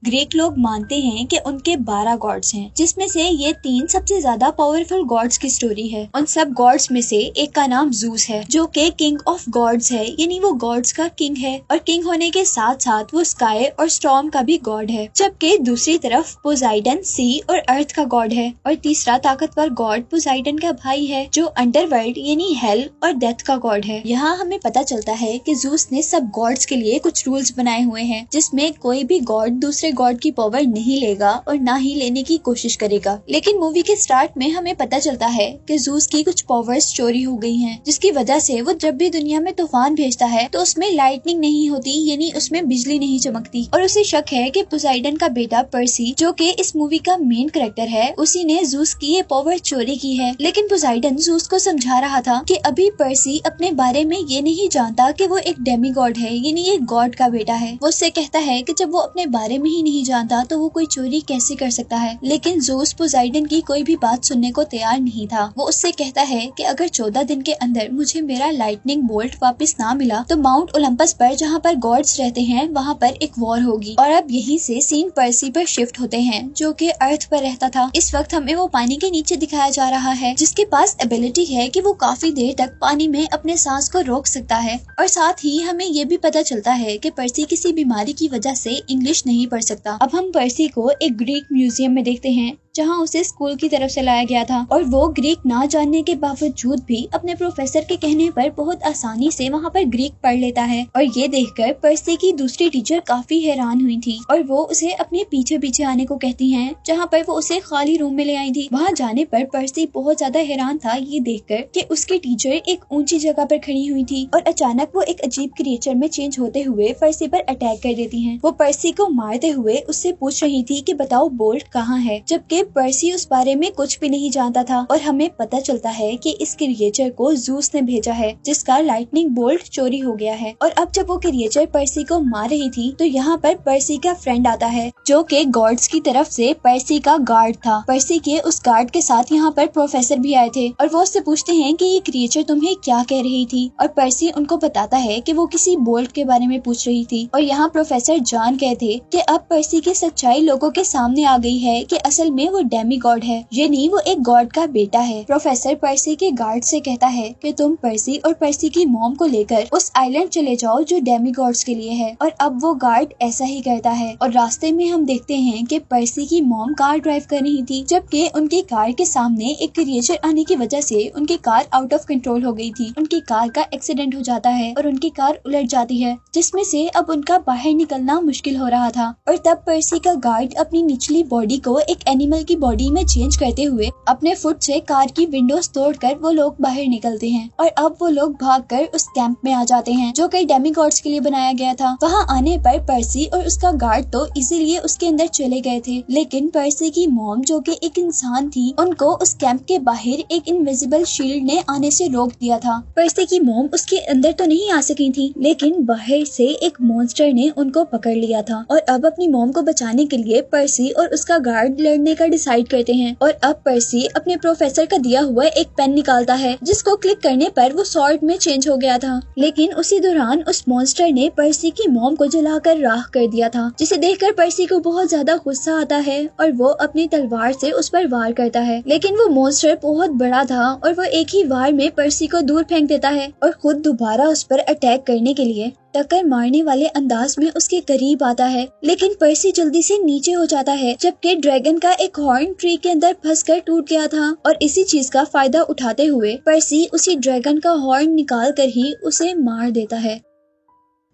Greek लोग मानते हैं कि उनके 12 गॉड्स हैं, जिसमें से ये 3 सबसे ज्यादा पावरफुल गॉड्स की स्टोरी है। उन सब गॉड्स में से एक का नाम जूस है, जो कि किंग ऑफ गॉड्स है, यानी वो गॉड्स का किंग है और किंग होने के साथ साथ वो स्काई और स्टॉर्म का भी गॉड है। जबकि दूसरी तरफ पोसाइडन सी और अर्थ का गॉड है और तीसरा ताकतवर गॉड पोसाइडन का भाई है, जो अंडरवर्ल्ड यानी हेल और डेथ का गॉड है। यहाँ हमें पता चलता है कि जूस ने सब गॉड्स के लिए कुछ रूल्स बनाए हुए हैं, जिसमें कोई भी गॉड दूसरे गॉड की पावर नहीं लेगा और ना ही लेने की कोशिश करेगा। लेकिन मूवी के स्टार्ट में हमें पता चलता है कि जूस की कुछ पावर्स चोरी हो गई हैं, जिसकी वजह से वो जब भी दुनिया में तूफान भेजता है तो उसमें लाइटनिंग नहीं होती, यानी उसमें बिजली नहीं चमकती। और उसे शक है कि पोसाइडन का बेटा पर्सी, जो कि इस मूवी का मेन कैरेक्टर है, उसी ने जूस की ये पावर चोरी की है। लेकिन पोसाइडन जूस को समझा रहा था कि अभी पर्सी अपने बारे में ये नहीं जानता कि वो एक डेमी गॉड है, यानी एक गॉड का बेटा है। वो उससे कहता है कि जब वो अपने बारे में ही नहीं जानता तो वो कोई चोरी कैसे कर सकता है। लेकिन जूस पोसाइडन की कोई भी बात सुनने को तैयार नहीं था। वो उससे कहता है कि अगर 14 दिन के अंदर मुझे मेरा लाइटनिंग बोल्ट वापस ना मिला तो माउंट ओलंपस पर, जहाँ पर गॉड्स रहते हैं, वहाँ पर एक वॉर होगी। और अब यहीं से सीन पर्सी पर शिफ्ट होते हैं, जो कि अर्थ पर रहता था। इस वक्त हमें वो पानी के नीचे दिखाया जा रहा है, जिसके पास एबिलिटी है कि वो काफी देर तक पानी में अपने सांस को रोक सकता है। और साथ ही हमें ये भी पता चलता है कि पर्सी किसी बीमारी की वजह से इंग्लिश नहीं पढ़ सकता। अब हम पर्सी को एक ग्रीक म्यूजियम में देखते हैं, जहां उसे स्कूल की तरफ से लाया गया था और वो ग्रीक ना जानने के बावजूद भी अपने प्रोफेसर के कहने पर बहुत आसानी से वहां पर ग्रीक पढ़ लेता है। और ये देखकर पर्सी की दूसरी टीचर काफी हैरान हुई थी और वो उसे अपने पीछे पीछे आने को कहती हैं, जहां पर वो उसे खाली रूम में ले आई थी। वहां जाने पर पर्सी बहुत ज्यादा हैरान था ये देखकर कि उसकी टीचर एक ऊंची जगह पर खड़ी हुई थी और अचानक वो एक अजीब क्रिएचर में चेंज होते हुए पर्सी पर अटैक कर देती हैं। वो पर्सी को मारते हुए उससे पूछ रही थी कि बताओ बोल्ट कहाँ है, जबकि पर्सी उस बारे में कुछ भी नहीं जानता था। और हमें पता चलता है कि इस क्रिएचर को जूस ने भेजा है, जिसका लाइटनिंग बोल्ट चोरी हो गया है। और अब जब वो क्रिएचर पर्सी को मार रही थी तो यहाँ पर पर्सी का फ्रेंड आता है, जो कि गॉड्स की तरफ से पर्सी का गार्ड था। पर्सी के उस गार्ड के साथ यहाँ पर प्रोफेसर भी आए थे और वो उससे पूछते हैं कि ये क्रिएचर तुम्हें क्या कह रही थी। और पर्सी उनको बताता है कि वो किसी बोल्ट के बारे में पूछ रही थी। और यहाँ प्रोफेसर जान गए थे कि अब पर्सी की सच्चाई लोगों के सामने आ गई है कि असल में वो डेमी गॉड है, यानी वो एक गॉड का बेटा है। प्रोफेसर पर्सी के गार्ड से कहता है कि तुम पर्सी और पर्सी की मॉम को लेकर उस आइलैंड चले जाओ जो डेमी गॉड्स के लिए है। और अब वो गार्ड ऐसा ही करता है और रास्ते में हम देखते हैं कि पर्सी की मॉम कार ड्राइव कर रही थी, जबकि उनकी कार के सामने एक क्रिएचर आने की वजह से उनकी कार आउट ऑफ कंट्रोल हो गई थी। उनकी कार का एक्सीडेंट हो जाता है और उनकी कार उलट जाती है, जिसमें से अब उनका बाहर निकलना मुश्किल हो रहा था। और तब पर्सी का गार्ड अपनी निचली बॉडी को एक एनिमल की बॉडी में चेंज करते हुए अपने फुट से कार की विंडोज तोड़कर वो लोग बाहर निकलते हैं। और अब वो लोग भागकर उस कैंप में आ जाते हैं, जो कि डेमी गॉड्स के लिए बनाया गया था। वहाँ आने पर पर्सी और उसका गार्ड तो इसीलिए उसके अंदर चले गए थे, लेकिन पर्सी की मॉम, जो कि एक इंसान थी, उनको उस कैंप के बाहर एक इनविजिबल शील्ड ने आने से रोक दिया था। पर्सी की मॉम उसके अंदर तो नहीं आ सकी थी, लेकिन बाहर से एक मॉन्स्टर ने उनको पकड़ लिया था। और अब अपनी मॉम को बचाने के लिए पर्सी और उसका गार्ड लड़ने का डिसाइड करते हैं। और अब पर्सी अपने प्रोफेसर का दिया हुआ एक पेन निकालता है, जिसको क्लिक करने पर वो स्वॉर्ड में चेंज हो गया था। लेकिन उसी दौरान उस मॉन्स्टर ने पर्सी की मॉम को जलाकर राख कर दिया था, जिसे देखकर पर्सी को बहुत ज्यादा गुस्सा आता है और वो अपनी तलवार से उस पर वार करता है। लेकिन वो मॉन्स्टर बहुत बड़ा था और वो एक ही वार में पर्सी को दूर फेंक देता है और खुद दोबारा उस पर अटैक करने के लिए टक्कर मारने वाले अंदाज में उसके करीब आता है। लेकिन पर्सी जल्दी से नीचे हो जाता है, जबकि ड्रैगन का एक हॉर्न ट्री के अंदर फंसकर टूट गया था। और इसी चीज का फायदा उठाते हुए पर्सी उसी ड्रैगन का हॉर्न निकाल कर ही उसे मार देता है।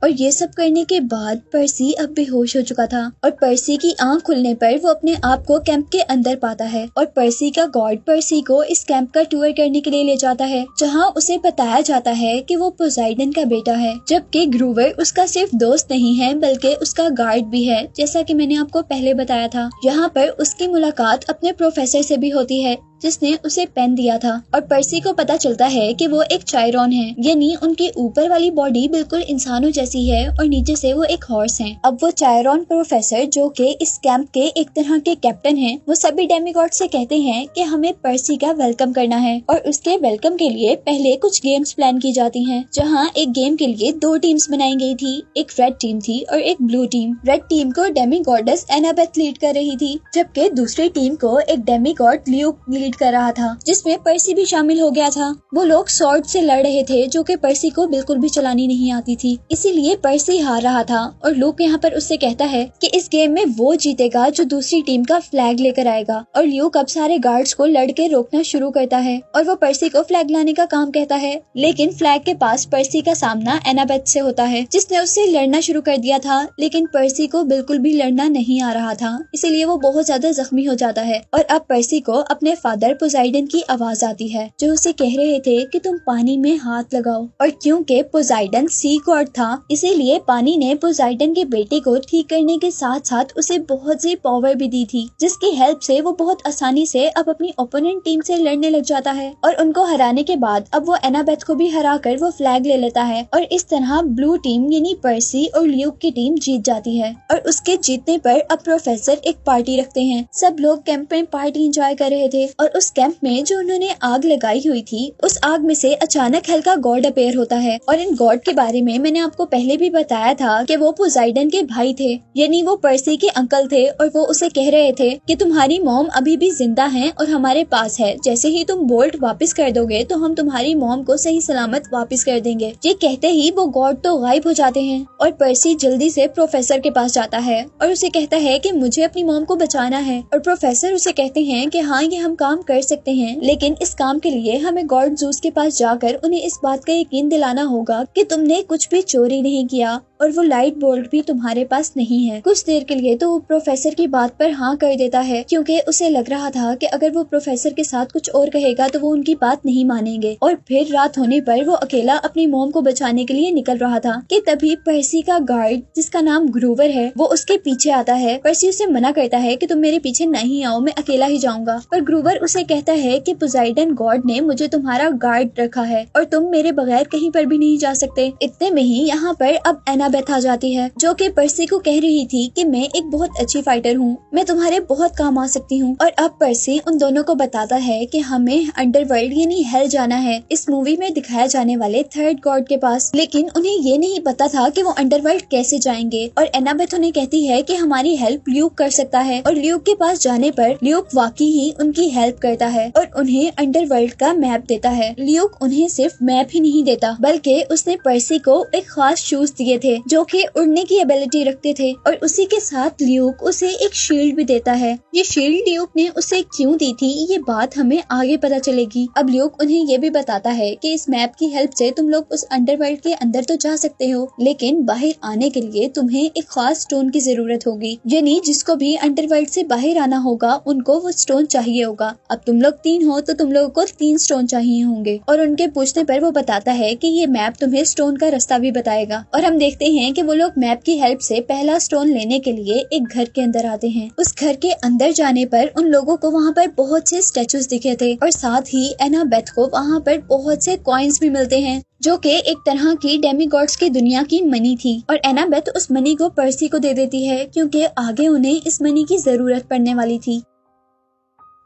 और ये सब करने के बाद पर्सी अब बेहोश हो चुका था और पर्सी की आंख खुलने पर वो अपने आप को कैंप के अंदर पाता है। और पर्सी का गॉड पर्सी को इस कैंप का टूर करने के लिए ले जाता है, जहां उसे बताया जाता है कि वो पोसाइडन का बेटा है, जबकि ग्रूवर उसका सिर्फ दोस्त नहीं है बल्कि उसका गार्ड भी है, जैसा कि मैंने आपको पहले बताया था। यहाँ पर उसकी मुलाकात अपने प्रोफेसर से भी होती है, जिसने उसे पेन दिया था और पर्सी को पता चलता है कि वो एक चायरॉन है, यानी उनकी ऊपर वाली बॉडी बिल्कुल इंसानों जैसी है और नीचे से वो एक हॉर्स है। अब वो चायरॉन प्रोफेसर जो कि इस कैंप के एक तरह के कैप्टन हैं, वो सभी डेमीगॉड से कहते हैं कि हमें पर्सी का वेलकम करना है और उसके वेलकम के लिए पहले कुछ गेम्स प्लान की जाती हैं, जहां एक गेम के लिए 2 टीम्स बनाई गई थी। एक रेड टीम थी और एक ब्लू टीम। रेड टीम को डेमीगॉडेस एनाबेथ लीड कर रही थी, जबकि दूसरी टीम को एक डेमीगॉड ल्यूक लीड कर रहा था, जिसमें पर्सी भी शामिल हो गया था। वो लोग स्वॉर्ड से लड़ रहे थे, जो कि पर्सी को बिल्कुल भी चलानी नहीं आती थी, इसीलिए पर्सी हार रहा था। और ल्यूक यहाँ पर उससे कहता है कि इस गेम में वो जीतेगा जो दूसरी टीम का फ्लैग लेकर आएगा। और ल्यूक अब सारे गार्ड्स को लड़के रोकना शुरू करता है और वो पर्सी को फ्लैग लाने का काम कहता है, लेकिन फ्लैग के पास पर्सी का सामना एनाबेथ से होता है, जिसने उससे लड़ना शुरू कर दिया था। लेकिन पर्सी को बिल्कुल भी लड़ना नहीं आ रहा था, इसीलिए वो बहुत ज्यादा जख्मी हो जाता है। और अब पर्सी को अपने फादर पोसाइडन की आवाज आती है, जो उसे कह रहे थे कि तुम पानी में हाथ लगाओ। और क्योंकि पोसाइडन सी गॉड था, इसीलिए पानी ने पोसाइडन के बेटे को ठीक करने के साथ साथ उसे बहुत सी पावर भी दी थी, जिसकी हेल्प से वो बहुत आसानी से अब अपनी ओपोनेंट टीम से लड़ने लग जाता है। और उनको हराने के बाद अब वो एनाबेथ को भी हरा कर वो फ्लैग ले लेता है और इस तरह ब्लू टीम यानी पर्सी और ल्यूक की टीम जीत जाती है। और उसके जीतने पर अब प्रोफेसर एक पार्टी रखते हैं। सब लोग कैंप में पार्टी एंजॉय कर रहे थे और उस कैंप में जो उन्होंने आग लगाई हुई थी, उस आग में से अचानक हल्का गॉड अपेयर होता है। और इन गॉड के बारे में मैंने आपको पहले भी बताया था कि वो पोसाइडन के भाई थे, यानी वो पर्सी के अंकल थे। और वो उसे कह रहे थे कि तुम्हारी मॉम अभी भी जिंदा है और हमारे पास है, जैसे ही तुम बोल्ट वापस कर दोगे तो हम तुम्हारी मॉम को सही सलामत वापस कर देंगे। ये कहते ही वो गॉड तो गायब हो जाते हैं और पर्सी जल्दी से प्रोफेसर के पास जाता है और उसे कहता है कि मुझे अपनी मॉम को बचाना है। और प्रोफेसर उसे कहते हैं कि हाँ, ये हम काम कर सकते हैं, लेकिन इस काम के लिए हमें गॉड ज़ूस के पास जाकर उन्हें इस बात का यकीन दिलाना होगा कि तुमने कुछ भी चोरी नहीं किया और वो लाइट बोल्ट भी तुम्हारे पास नहीं है। कुछ देर के लिए तो वो प्रोफेसर की बात पर हाँ कर देता है, क्योंकि उसे लग रहा था कि अगर वो प्रोफेसर के साथ कुछ और कहेगा तो वो उनकी बात नहीं मानेंगे। और फिर रात होने पर वो अकेला अपनी मॉम को बचाने के लिए निकल रहा था कि तभी पर्सी का गार्ड, जिसका नाम ग्रूवर है, वो उसके पीछे आता है। पर्सी उसे मना करता है कि तुम मेरे पीछे नहीं आओ, मैं अकेला ही जाऊंगा। पर ग्रूवर उसे कहता है कि पोसाइडन गॉड ने मुझे तुम्हारा गार्ड रखा है और तुम मेरे बगैर कहीं पर भी नहीं जा सकते। इतने में ही यहाँ पर अब एनाबेथ आ जाती है, जो कि पर्सी को कह रही थी कि मैं एक बहुत अच्छी फाइटर हूँ, मैं तुम्हारे बहुत काम आ सकती हूँ। और अब पर्सी उन दोनों को बताता है कि हमें अंडरवर्ल्ड यानी हेल जाना है, इस मूवी में दिखाया जाने वाले थर्ड गॉड के पास। लेकिन उन्हें ये नहीं पता था कि वो अंडरवर्ल्ड कैसे जाएंगे। और एनाबेथ उन्हें कहती है कि हमारी हेल्प ल्यूक कर सकता है। और ल्यूक के पास जाने पर ल्यूक वाकई ही उनकी हेल्प करता है और उन्हें अंडरवर्ल्ड का मैप देता है। ल्यूक उन्हें सिर्फ मैप ही नहीं देता, बल्कि उसने पर्सी को एक खास शूज दिए थे जो कि उड़ने की एबिलिटी रखते थे। और उसी के साथ ल्यूक उसे एक शील्ड भी देता है। ये शील्ड ल्यूक ने उसे क्यों दी थी, ये बात हमें आगे पता चलेगी। अब ल्यूक उन्हें ये भी बताता है कि इस मैप की हेल्प से तुम लोग उस अंडरवर्ल्ड के अंदर तो जा सकते हो, लेकिन बाहर आने के लिए तुम्हें एक खास स्टोन की जरूरत होगी, यानी जिसको भी अंडरवर्ल्ड से बाहर आना होगा उनको वो स्टोन चाहिए होगा। अब तुम लोग 3 हो तो तुम लोगों को 3 स्टोन चाहिए होंगे। और उनके पूछने पर वो बताता है कि ये मैप तुम्हें स्टोन का रास्ता भी बताएगा। और हम देखते हैं कि वो लोग मैप की हेल्प से पहला स्टोन लेने के लिए एक घर के अंदर आते हैं। उस घर के अंदर जाने पर उन लोगों को वहाँ पर बहुत से स्टेचूज दिखे थे और साथ ही एनाबेथ को वहाँ पर बहुत से कॉइन्स भी मिलते हैं, जो कि एक तरह की डेमीगॉड्स की दुनिया की मनी थी। और एनाबेथ उस मनी को पर्सी को दे देती है, क्योंकि आगे उन्हें इस मनी की जरूरत पड़ने वाली थी।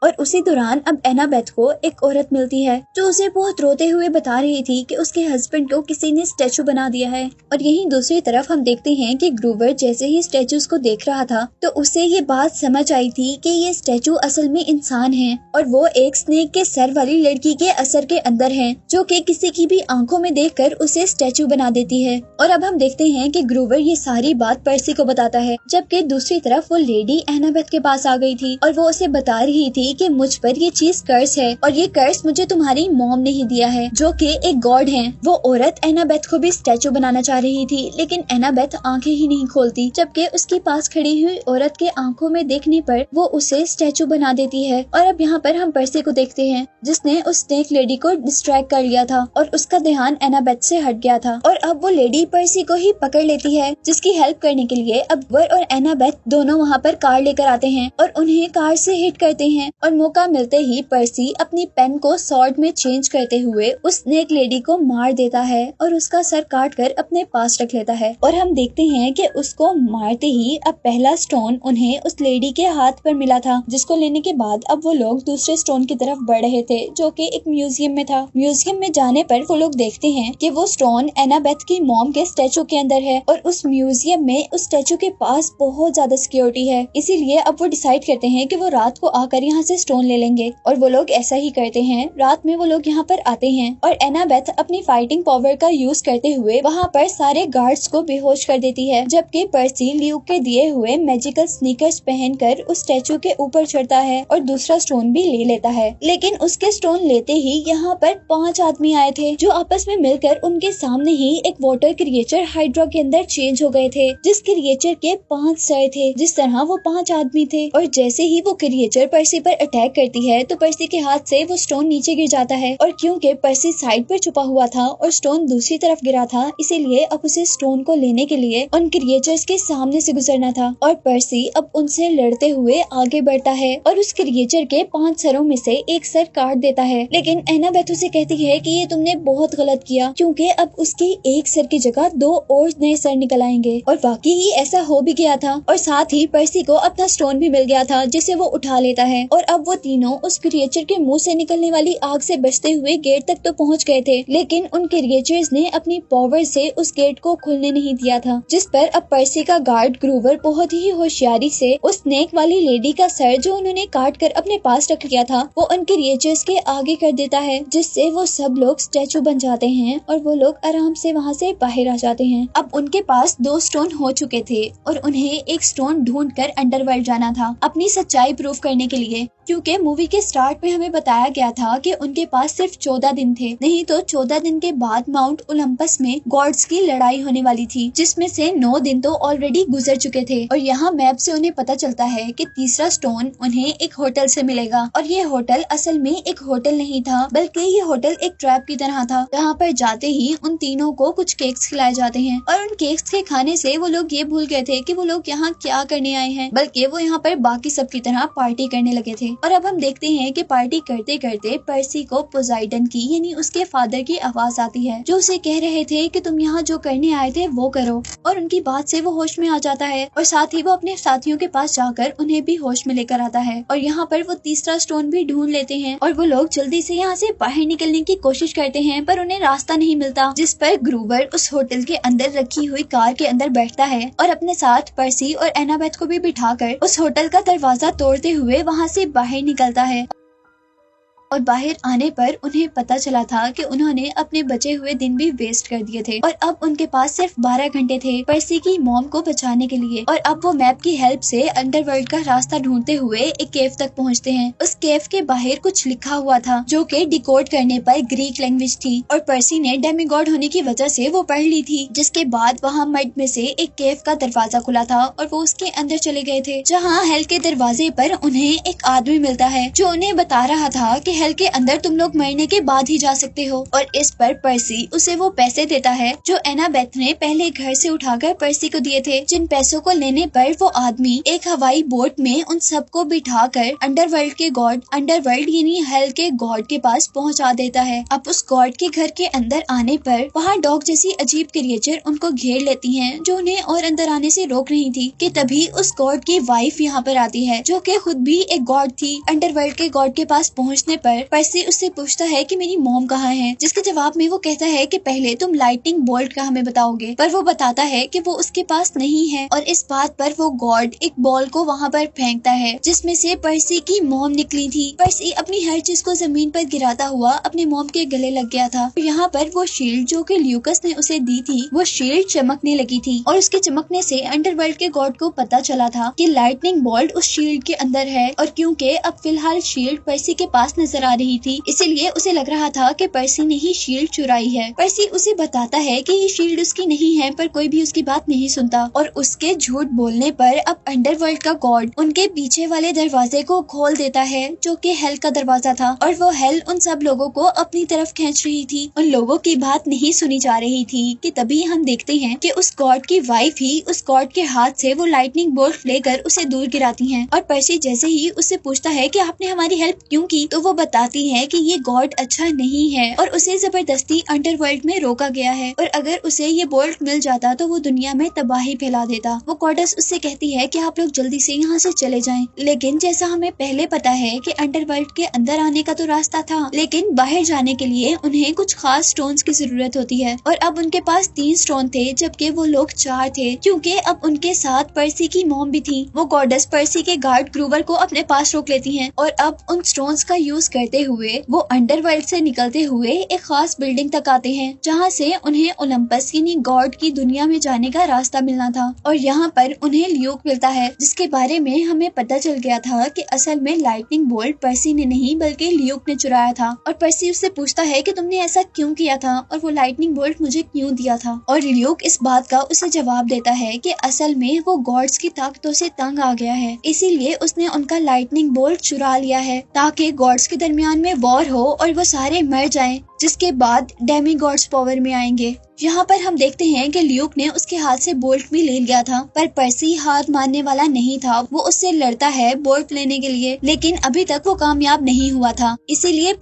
और उसी दौरान अब एनाबेथ को एक औरत मिलती है जो उसे बहुत रोते हुए बता रही थी कि उसके हस्बैंड को किसी ने स्टैचू बना दिया है। और यहीं दूसरी तरफ हम देखते हैं कि ग्रूवर जैसे ही स्टैचूज को देख रहा था तो उसे ये बात समझ आई थी कि ये स्टैचू असल में इंसान हैं और वो एक स्नेक के सर वाली लड़की के असर के अंदर हैं, जो कि किसी की भी आंखों में देखकर उसे स्टैचू बना देती है। और अब हम देखते हैं कि ग्रूवर ये सारी बात पर्सी को बताता है, जबकि दूसरी तरफ वो लेडी एनाबेथ के पास आ गई थी और वो उसे बता रही थी कि मुझ पर ये चीज कर्स है और ये कर्स मुझे तुम्हारी मॉम ने ही दिया है, जो कि एक गॉड है। वो औरत एनाबेथ को भी स्टैचू बनाना चाह रही थी, लेकिन एनाबेथ आंखें ही नहीं खोलती, जबकि उसके पास खड़ी हुई औरत के आंखों में देखने पर वो उसे स्टैचू बना देती है। और अब यहाँ पर हम पर्सी को देखते हैं, जिसने उस स्नेक लेडी को डिस्ट्रैक्ट कर लिया था और उसका ध्यान एनाबेथ से हट गया था। और अब वो लेडी पर्सी को ही पकड़ लेती है, जिसकी हेल्प करने के लिए अब वर और एनाबेथ दोनों वहाँ पर कार लेकर आते हैं और उन्हें कार से हिट करते हैं और मौका मिलते ही पर्सी अपनी पेन को स्वॉर्ड में चेंज करते हुए उस स्नेक लेडी को मार देता है और उसका सर काट कर अपने पास रख लेता है। और हम देखते हैं कि उसको मारते ही अब पहला स्टोन उन्हें उस लेडी के हाथ पर मिला था, जिसको लेने के बाद अब वो लोग दूसरे स्टोन की तरफ बढ़ रहे थे जो कि एक म्यूजियम में था। म्यूजियम में जाने पर वो लोग देखते हैं कि वो स्टोन एनाबेथ की मॉम के स्टैचू के अंदर है और उस म्यूजियम में उस स्टैचू के पास बहुत ज्यादा सिक्योरिटी है, इसीलिए अब वो डिसाइड करते हैं कि वो रात को आकर यहाँ से स्टोन ले लेंगे। और वो लोग ऐसा ही करते हैं। रात में वो लोग यहाँ पर आते हैं और एनाबेथ अपनी फाइटिंग पावर का यूज करते हुए वहाँ पर सारे गार्ड्स को बेहोश कर देती है, जबकि पर्सी ल्यूक के दिए हुए मैजिकल स्नीकर्स पहनकर उस स्टैचू के ऊपर चढ़ता है और दूसरा स्टोन भी ले लेता है। लेकिन उसके स्टोन लेते ही यहाँ पर 5 आदमी आए थे जो आपस में मिलकर उनके सामने ही एक वाटर क्रिएचर हाइड्रा के अंदर चेंज हो गए थे, जिस क्रिएचर के 5 सर थे। जिस तरह वो 5 आदमी थे और जैसे ही वो क्रिएचर पर्सी पर अटैक करती है तो पर्सी के हाथ से वो स्टोन नीचे गिर जाता है और क्योंकि पर्सी साइड पर छुपा हुआ था और स्टोन दूसरी तरफ गिरा था, इसीलिए अब उसे स्टोन को लेने के लिए उन क्रिएचर्स के सामने से गुजरना था। और पर्सी अब उनसे लड़ते हुए आगे बढ़ता है और उस क्रिएचर के 5 सरों में से एक सर काट देता है। लेकिन एनाबेथ उसे कहती है कि ये तुमने बहुत गलत किया, क्योंकि अब उसकी एक सर की जगह 2 और नए सर निकल आएंगे। और वाकई ही ऐसा हो भी गया था और साथ ही पर्सी को अपना स्टोन भी मिल गया था जिसे वो उठा लेता है। और अब वो तीनों उस क्रिएचर के मुंह से निकलने वाली आग से बचते हुए गेट तक तो पहुंच गए थे, लेकिन उन क्रिएचर्स ने अपनी पावर से उस गेट को खुलने नहीं दिया था, जिस पर अब पर्सी का गार्ड ग्रूवर बहुत ही होशियारी से उस स्नेक वाली लेडी का सर जो उन्होंने काट कर अपने पास रख लिया था वो उन क्रिएचर्स के आगे कर देता है, जिससे वो सब लोग स्टैचू बन जाते हैं और वो लोग आराम से वहाँ से बाहर आ जाते हैं। अब उनके पास 2 स्टोन हो चुके थे और उन्हें एक स्टोन ढूंढकर अंडरवर्ल्ड जाना था अपनी सच्चाई प्रूव करने के लिए, क्योंकि मूवी के स्टार्ट में हमें बताया गया था कि उनके पास सिर्फ 14 दिन थे, नहीं तो 14 दिन के बाद माउंट ओलंपस में गॉड्स की लड़ाई होने वाली थी, जिसमें से 9 दिन तो ऑलरेडी गुजर चुके थे। और यहाँ मैप से उन्हें पता चलता है कि तीसरा स्टोन उन्हें एक होटल से मिलेगा और ये होटल असल में एक होटल नहीं था, बल्कि ये होटल एक ट्रैप की तरह था, जहाँ पर जाते ही उन तीनों को कुछ केक्स खिलाए जाते हैं और उन केक्स के खाने से वो लोग ये भूल गए थे कि वो लोग यहाँ क्या करने आए हैं, बल्कि वो यहाँ पर बाकी सब की तरह पार्टी करने लगे थे। और अब हम देखते हैं कि पार्टी करते करते पर्सी को पोसाइडन की यानी उसके फादर की आवाज आती है, जो उसे कह रहे थे कि तुम यहाँ जो करने आए थे वो करो। और उनकी बात से वो होश में आ जाता है और साथ ही वो अपने साथियों के पास जाकर उन्हें भी होश में लेकर आता है और यहाँ पर वो तीसरा स्टोन भी ढूंढ लेते हैं और वो लोग जल्दी से यहाँ से बाहर निकलने की कोशिश करते हैं, पर उन्हें रास्ता नहीं मिलता, जिस पर ग्रूवर उस होटल के अंदर रखी हुई कार के अंदर बैठता है और अपने साथ पर्सी और एनाबेथ को भी बिठाकर उस होटल का दरवाजा तोड़ते हुए वहाँ से बाहर निकलता है। और बाहर आने पर उन्हें पता चला था कि उन्होंने अपने बचे हुए दिन भी वेस्ट कर दिए थे और अब उनके पास सिर्फ 12 घंटे थे पर्सी की मॉम को बचाने के लिए। और अब वो मैप की हेल्प से अंडरवर्ल्ड का रास्ता ढूंढते हुए एक केव तक पहुंचते हैं। उस केव के बाहर कुछ लिखा हुआ था जो कि डिकोड करने पर ग्रीक लैंग्वेज थी और पर्सी ने डेमीगॉड होने की वजह से वो पढ़ ली थी, जिसके बाद वहाँ मड में से एक केव का दरवाजा खुला था और वो उसके अंदर चले गए थे, जहाँ हेल के दरवाजे पर उन्हें एक आदमी मिलता है जो उन्हें बता रहा था कि हेल के अंदर तुम लोग मरने के बाद ही जा सकते हो। और इस पर पर्सी उसे वो पैसे देता है जो एनाबेथ ने पहले घर से उठाकर पर्सी को दिए थे, जिन पैसों को लेने पर वो आदमी एक हवाई बोट में उन सबको बिठाकर अंडरवर्ल्ड के गॉड अंडरवर्ल्ड यानी हेल के गॉड के पास पहुंचा देता है। अब उस गॉड के घर के अंदर आने पर वहाँ डॉग जैसी अजीब क्रिएचर उनको घेर लेती हैं, जो उन्हें और अंदर आने से रोक रही थी कि तभी उस गॉड की वाइफ यहाँ पर आती है, जो कि खुद भी एक गॉड थी। अंडरवर्ल्ड के गॉड के पास पहुँचने पर पर्सी उससे पूछता है कि मेरी मॉम कहाँ है, जिसके जवाब में वो कहता है कि पहले तुम लाइटनिंग बोल्ट का हमें बताओगे, पर वो बताता है कि वो उसके पास नहीं है। और इस बात पर वो गॉड एक बॉल को वहाँ पर फेंकता है जिसमें से पर्सी की मॉम निकली थी। पर्सी अपनी हर चीज को जमीन पर गिराता हुआ अपने मॉम के गले लग गया था। यहाँ पर वो शील्ड जो कि ल्यूकस ने उसे दी थी वो शील्ड चमकने लगी थी और उसके चमकने से अंडरवर्ल्ड के गॉड को पता चला था कि लाइटनिंग बोल्ट उस शील्ड के अंदर है। और क्योंकि अब फिलहाल शील्ड पर्सी के पास नजर नजर आ रही थी, इसीलिए उसे लग रहा था कि पर्सी ने ही शील्ड चुराई है। पर्सी उसे बताता है कि ये शील्ड उसकी नहीं है, पर कोई भी उसकी बात नहीं सुनता और उसके झूठ बोलने पर अब अंडरवर्ल्ड का गॉड उनके पीछे वाले दरवाजे को खोल देता है, जो कि हेल का दरवाजा था, और वो हेल उन सब लोगों को अपनी तरफ खींच रही थी। उन लोगों की बात नहीं सुनी जा रही थी कि तभी हम देखते हैं कि उस गॉड की वाइफ ही उस गॉड के हाथ से वो लाइटनिंग बोल्ट लेकर उसे दूर गिराती हैं। और पर्सी जैसे ही उससे पूछता है कि आपने हमारी हेल्प क्यों की, तो वो बताती है कि ये गॉड अच्छा नहीं है और उसे जबरदस्ती अंडरवर्ल्ड में रोका गया है, और अगर उसे ये बोल्ट मिल जाता तो वो दुनिया में तबाही फैला देता। वो गॉडेस उससे कहती है कि आप लोग जल्दी से यहाँ से चले जाएं। लेकिन जैसा हमें पहले पता है कि अंडरवर्ल्ड के अंदर आने का तो रास्ता था, लेकिन बाहर जाने के लिए उन्हें कुछ खास स्टोन्स की जरूरत होती है, और अब उनके पास 3 स्टोन थे जबकि वो लोग 4 थे, क्योंकि अब उनके साथ पर्सी की मॉम भी थी। वो गॉडेस पर्सी के गार्ड ग्रूवर को अपने पास रोक लेती हैं और अब उन स्टोन्स का यूज करते हुए वो अंडरवर्ल्ड से निकलते हुए एक खास बिल्डिंग तक आते हैं, जहाँ से उन्हें ओलंपस यानी गॉड की दुनिया में जाने का रास्ता मिलना था। और यहाँ पर उन्हें ल्यूक मिलता है, जिसके बारे में हमें पता चल गया था कि असल में लाइटनिंग बोल्ट पर्सी ने नहीं बल्कि ल्यूक ने चुराया था। और पर्सी उससे पूछता है कि तुमने ऐसा क्यों किया था और वो लाइटनिंग बोल्ट मुझे क्यों दिया था। और ल्यूक इस बात का उसे जवाब देता है कि असल में वो गॉड्स की ताकतों से तंग आ गया है, इसीलिए उसने उनका लाइटनिंग बोल्ट चुरा लिया है ताकि गॉड्स के दरमियान में वॉर हो और वो सारे मर जाएं, जिसके बाद डेमी गॉड्स पावर में आएंगे। यहाँ पर हम देखते हैं कि ल्यूक ने उसके हाथ से बोल्ट भी ले लिया था, पर पर्सी हाथ मारने वाला नहीं था। वो उससे लड़ता है बोल्ट लेने के लिए, लेकिन अभी तक वो कामयाब नहीं हुआ था। इसीलिए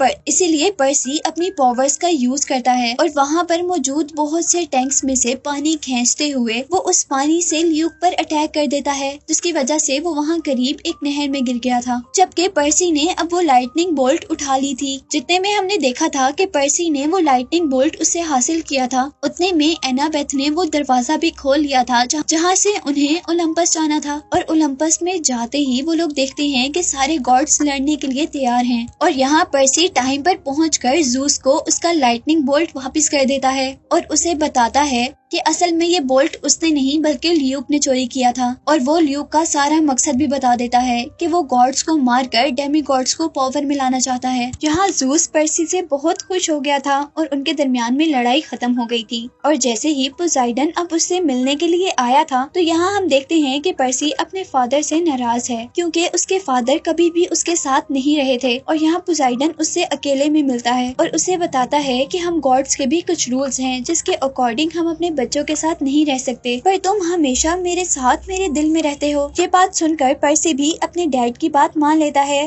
पर्सी अपनी पावर्स का यूज करता है और वहाँ पर मौजूद बहुत से टैंक्स में से पानी खींचते हुए वो उस पानी से ल्यूक पर अटैक कर देता है, जिसकी वजह से वो वहाँ करीब एक नहर में गिर गया था। जबकि पर्सी ने अब वो लाइटनिंग बोल्ट उठा ली थी। जितने में हमने देखा था कि पर्सी ने वो लाइटनिंग बोल्ट उससे हासिल किया था, उतने में एनाबेथ ने वो दरवाजा भी खोल लिया था जहाँ से उन्हें ओलंपस जाना था। और ओलंपस में जाते ही वो लोग देखते हैं कि सारे गॉड्स लड़ने के लिए तैयार हैं, और यहाँ पर्सी टाइम पर पहुंचकर ज़ूस को उसका लाइटनिंग बोल्ट वापस कर देता है और उसे बताता है कि असल में ये बोल्ट उसने नहीं बल्कि ल्यूक ने चोरी किया था। और वो ल्यूक का सारा मकसद भी बता देता है कि वो गॉड्स को मारकर डेमी गॉड्स को पावर में लाना चाहता है। यहाँ ज़ूस पर्सी से बहुत खुश हो गया था और उनके दरमियान में लड़ाई खत्म हो गई थी। और जैसे ही पोसाइडन अब उससे मिलने के लिए आया था, तो यहाँ हम देखते हैं कि पर्सी अपने फादर से नाराज है, क्योंकि उसके फादर कभी भी उसके साथ नहीं रहे थे। और यहाँ पोसाइडन उससे अकेले में मिलता है और उसे बताता है कि हम गॉड्स के भी कुछ रूल्स हैं, जिसके अकॉर्डिंग हम अपने बच्चों के साथ नहीं रह सकते, पर तुम हमेशा मेरे साथ मेरे दिल में रहते हो। ये बात सुनकर पर्सी भी अपने डैड की बात मान लेता है।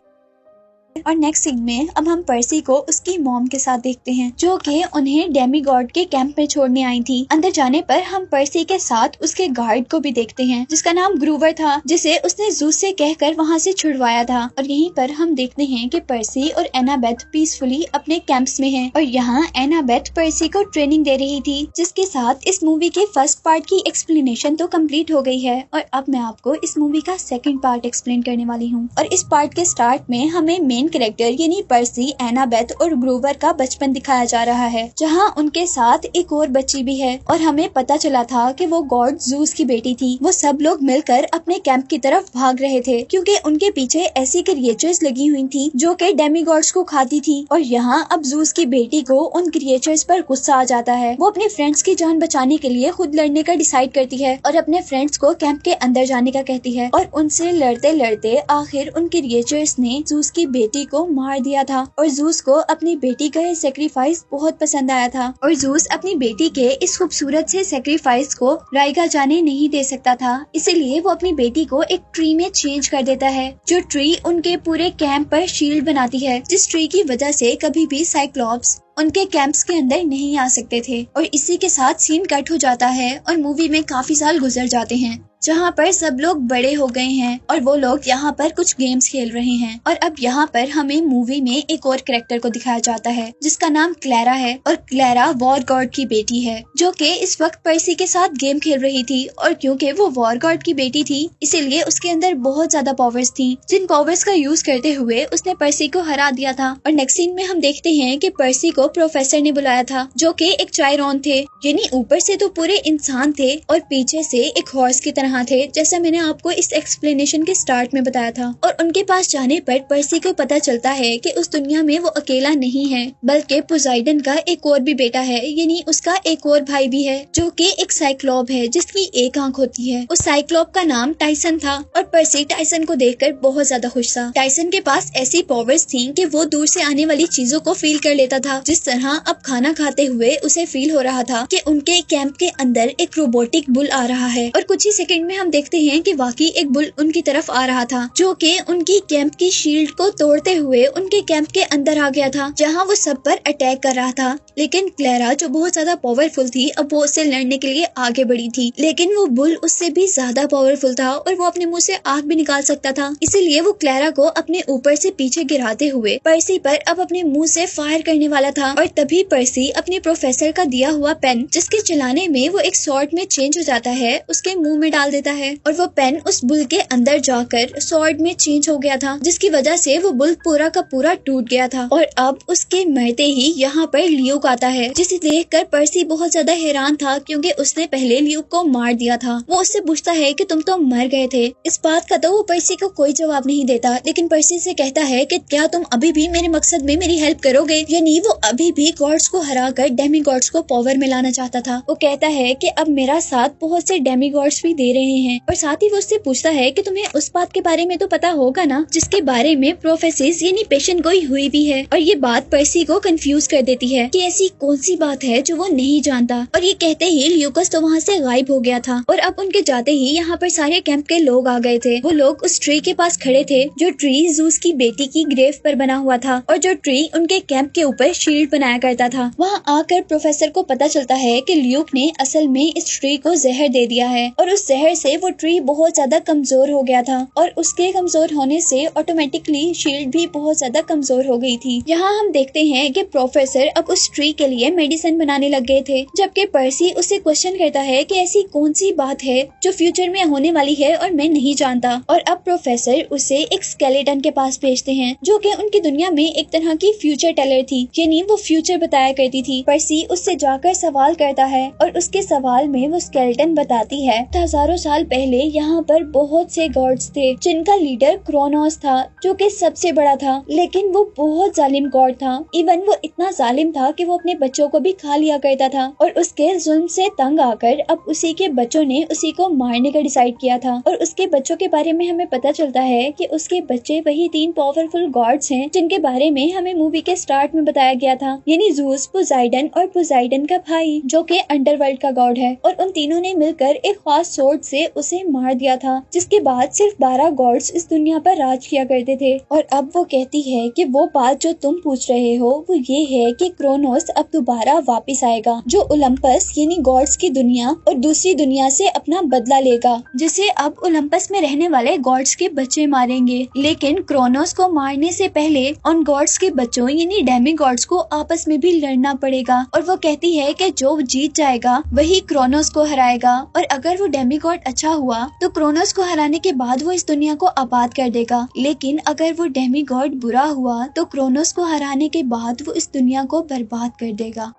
और नेक्स्ट सीन में अब हम पर्सी को उसकी मॉम के साथ देखते हैं, जो कि उन्हें डेमी गॉड के कैंप में छोड़ने आई थी। अंदर जाने पर हम पर्सी के साथ उसके गार्ड को भी देखते हैं, जिसका नाम ग्रूवर था, जिसे उसने ज़ूस से कहकर वहाँ से छुड़वाया था। और यहीं पर हम देखते हैं कि पर्सी और एनाबेथ पीसफुली अपने कैंप्स में हैं। और यहाँ एनाबेथ पर्सी को ट्रेनिंग दे रही थी, जिसके साथ इस मूवी के फर्स्ट पार्ट की एक्सप्लेनेशन तो कम्प्लीट हो गई है। और अब मैं आपको इस मूवी का सेकेंड पार्ट एक्सप्लेन करने वाली हूँ। और इस पार्ट के स्टार्ट में हमें मेन कैरेक्टर यानी पर्सी, एनाबेथ और ग्रूवर का बचपन दिखाया जा रहा है, जहां उनके साथ एक और बच्ची भी है। और हमें पता चला था कि वो गॉड ज़ूस की बेटी थी। वो सब लोग मिलकर अपने कैंप की तरफ भाग रहे थे, क्योंकि उनके पीछे ऐसी क्रिएचर्स लगी हुई थी जो कि डेमी गॉड्स को खाती थी। और यहाँ अब ज़ूस की बेटी को उन क्रिएचर्स पर गुस्सा आ जाता है। वो अपने फ्रेंड्स की जान बचाने के लिए खुद लड़ने का डिसाइड करती है और अपने फ्रेंड्स को कैंप के अंदर जाने का कहती है। और उनसे लड़ते लड़ते आखिर उन क्रिएचर्स ने ज़ूस की बेटी को मार दिया था। और ज़ूस को अपनी बेटी का सेक्रीफाइस बहुत पसंद आया था, और ज़ूस अपनी बेटी के इस खूबसूरत से सेक्रीफाइस को राइगा जाने नहीं दे सकता था। इसलिए वो अपनी बेटी को एक ट्री में चेंज कर देता है, जो ट्री उनके पूरे कैंप पर शील्ड बनाती है, जिस ट्री की वजह से कभी भी साइक्लॉप्स उनके कैंप्स के अंदर नहीं आ सकते थे। और इसी के साथ सीन कट हो जाता है और मूवी में काफी साल गुजर जाते हैं, जहाँ पर सब लोग बड़े हो गए हैं और वो लोग यहाँ पर कुछ गेम्स खेल रहे हैं। और अब यहाँ पर हमें मूवी में एक और कैरेक्टर को दिखाया जाता है, जिसका नाम क्लैरा है। और क्लैरा वॉर गॉड की बेटी है, जो कि इस वक्त पर्सी के साथ गेम खेल रही थी। और क्योंकि वो वॉर गॉड की बेटी थी, इसीलिए उसके अंदर बहुत ज्यादा पावर्स थी, जिन पावर्स का यूज करते हुए उसने पर्सी को हरा दिया था। और नेक्स्ट सीन में हम देखते हैं कि पर्सी को प्रोफेसर ने बुलाया था, जो कि एक चायरॉन थे, यानी ऊपर से तो पूरे इंसान थे और पीछे से एक हॉर्स की तरह यहाँ थे, जैसा मैंने आपको इस एक्सप्लेनेशन के स्टार्ट में बताया था। और उनके पास जाने पर पर्सी को पता चलता है कि उस दुनिया में वो अकेला नहीं है, बल्कि पोसाइडन का एक और भी बेटा है, यानी उसका एक और भाई भी है, जो कि एक साइक्लोप है जिसकी एक आंख होती है। उस साइक्लोप का नाम टाइसन था और पर्सी टाइसन को देखकर बहुत ज्यादा खुश था। टाइसन के पास ऐसी पावर्स थी कि वो दूर से आने वाली चीजों को फील कर लेता था, जिस तरह अब खाना खाते हुए उसे फील हो रहा था कि उनके कैंप के अंदर एक रोबोटिक बुल आ रहा है। और कुछ ही सेकंड में हम देखते हैं कि वाकई एक बुल उनकी तरफ आ रहा था, जो कि उनकी कैंप की शील्ड को तोड़ते हुए उनके कैंप के अंदर आ गया था, जहां वो सब पर अटैक कर रहा था। लेकिन क्लेरा, जो बहुत ज्यादा पावरफुल थी, अब वो उससे लड़ने के लिए आगे बढ़ी थी, लेकिन वो बुल उससे भी ज्यादा पावरफुल था और वो अपने मुंह से आग भी निकाल सकता था। इसीलिए वो क्लेरा को अपने ऊपर से पीछे गिराते हुए पर्सी पर अब अपने मुंह से फायर करने वाला था। और तभी पर्सी अपने प्रोफेसर का दिया हुआ पेन, जिसके चलाने में वो एक स्वॉर्ड में चेंज हो जाता है, उसके मुंह में डाल देता है और वो पेन उस बुल के अंदर जाकर स्वॉर्ड में चेंज हो गया था, जिसकी वजह से वो बुल पूरा का पूरा टूट गया था। और अब उसके मरते ही यहाँ पर ल्यूक आता है, जिसे देखकर पर्सी बहुत ज्यादा हैरान था, क्योंकि उसने पहले ल्यूक को मार दिया था। वो उससे पूछता है कि तुम तो मर गए थे। इस बात का तो वो पर्सी को कोई जवाब नहीं देता, लेकिन पर्सी से कहता है कि क्या तुम अभी भी मेरे मकसद में मेरी हेल्प करोगे। यानी वो अभी भी गॉड्स को हराकर डेमी गॉड्स को पावर में लाना चाहता था। वो कहता है कि अब मेरा साथ बहुत से डेमी गॉड्स भी दे रहे हैं, और साथ ही वो उससे पूछता है कि तुम्हें उस बात के बारे में तो पता होगा ना, जिसके बारे में प्रोफेसीज यानी पेशेंट गोई हुई भी है। और ये बात पर्सी को कंफ्यूज कर देती है कि ऐसी कौन सी बात है जो वो नहीं जानता। और ये कहते ही ल्यूकस तो वहाँ से गायब हो गया था। और अब उनके जाते ही यहाँ पर सारे कैंप के लोग आ गए थे। वो लोग उस ट्री के पास खड़े थे, जो ट्री जूस की बेटी की ग्रेव पर बना हुआ था, और जो ट्री उनके कैंप के ऊपर शील्ड बनाया करता था। वहाँ आकर प्रोफेसर को पता चलता है कि ल्यूक ने असल में इस ट्री को जहर दे दिया है, और उस जहर से वो ट्री बहुत ज्यादा कमजोर हो गया था, और उसके कमजोर होने से ऑटोमेटिकली शील्ड भी बहुत ज्यादा कमजोर हो गई थी। यहाँ हम देखते हैं कि प्रोफेसर अब उस ट्री के लिए मेडिसिन बनाने लग गए थे, जबकि पर्सी उससे क्वेश्चन करता है कि ऐसी कौन सी बात है जो फ्यूचर में होने वाली है और मैं नहीं जानता। और अब प्रोफेसर उसे एक स्केलेटन के पास भेजते हैं, जो कि उनकी दुनिया में एक तरह की फ्यूचर टेलर थी, यानी वो फ्यूचर बताया करती थी। पर्सी उससे जाकर सवाल करता है, और उसके सवाल में वो स्केलेटन बताती है हजारों साल पहले यहाँ पर बहुत से गॉड्स थे, जिनका लीडर क्रोनोस था, जो कि सबसे बड़ा था, लेकिन वो बहुत जालिम गॉड था। इवन वो इतना जालिम था कि वो अपने बच्चों को भी खा लिया करता था, और उसके जुल्म से तंग आकर अब उसी के बच्चों ने उसी को मारने का डिसाइड किया था। और उसके बच्चों के बारे में हमें पता चलता है कि उसके बच्चे वही 3 पावरफुल गॉड्स हैं, जिनके बारे में हमें मूवी के स्टार्ट में बताया गया था, यानी ज़ूस, पोसाइडन और पोसाइडन का भाई, जो कि अंडरवर्ल्ड का गॉड है। और उन तीनों ने मिलकर एक खास सोर्ड से उसे मार दिया था, जिसके बाद सिर्फ 12 गॉड्स इस दुनिया पर राज किया करते थे। और अब वो कहती है कि वो बात जो तुम पूछ रहे हो वो ये है कि क्रोनोस अब दोबारा वापस आएगा, जो ओलंपस यानी गॉड्स की दुनिया और दूसरी दुनिया से अपना बदला लेगा, जिसे अब ओलंपस में रहने वाले गॉड्स के बच्चे मारेंगे। लेकिन क्रोनोस को मारने से पहले उन गॉड्स के बच्चों यानी डेमी गॉड्स को आपस में भी लड़ना पड़ेगा। और वो कहती है कि जो जीत जाएगा वही क्रोनोस को हराएगा, और अगर वो डेमी गॉड अच्छा हुआ तो क्रोनोस को हराने के बाद वो इस दुनिया को आबाद कर देगा, लेकिन अगर वो डेमी गॉड बुरा हुआ तो क्रोनोस को हराने के बाद वो इस दुनिया को बर्बाद कर देगा।